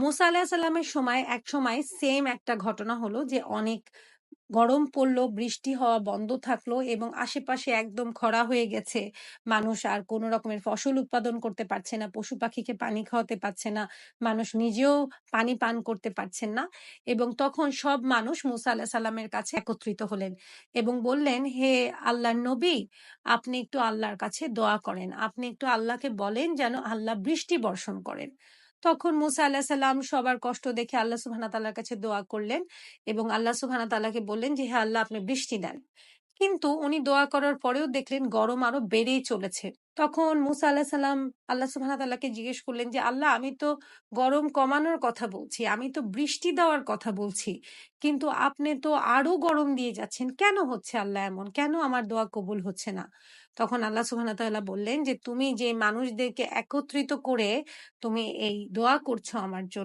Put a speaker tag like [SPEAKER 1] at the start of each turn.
[SPEAKER 1] মুসা আলাহিসাল্লামের সময় একসময় সেম একটা ঘটনা হলো যে অনেক গরম পড়লো, বৃষ্টি হওয়া বন্ধ থাকলো এবং আশেপাশে একদম খরা হয়ে গেছে। মানুষ আর কোনো রকমের ফসল উৎপাদন করতে পারছে না, পশু পাখিকে পানি খাওয়াতে পারছে না, মানুষ নিজেও পানি পান করতে পারছেন না। এবং তখন সব মানুষ মুসা আলাহিসাল্লামের কাছে একত্রিত হলেন এবং বললেন, হে আল্লাহর নবী, আপনি একটু আল্লাহর কাছে দোয়া করেন, আপনি একটু আল্লাহকে বলেন যেন আল্লাহ বৃষ্টি বর্ষণ করেন। তখন মুসা আলাহিসাল্লাম সবার কষ্ট দেখে আল্লাহ সুবহানাহু ওয়া তাআলার কাছে দোয়া করলেন এবং আল্লাহ সুবহানাহু ওয়া তাআলাকে বললেন যে, হে আল্লাহ, আপনি বৃষ্টি দেন। কিন্তু উনি দোয়া করার পরেও দেখলেন গরম আরো বেড়েই চলেছে। তখন মুসা আলাহিসাল্লাম আল্লাহ সুবহানাহু ওয়া তাআলাকে জিজ্ঞেস করলেন যে, আল্লাহ, আমি তো গরম কমানোর কথা বলছি, আমি তো বৃষ্টি দেওয়ার কথা বলছি, কিন্তু আপনি তো আরো গরম দিয়ে যাচ্ছেন, কেন হচ্ছে আল্লাহ এমন? কেন আমার দোয়া কবুল হচ্ছে না? তখন আল্লাহ সুবহানাহু ওয়া তাআলা বললেন যে, তুমি যে মানুষদেরকে একত্রিত করে তুমি এই দোয়া করছো আমার জন্য,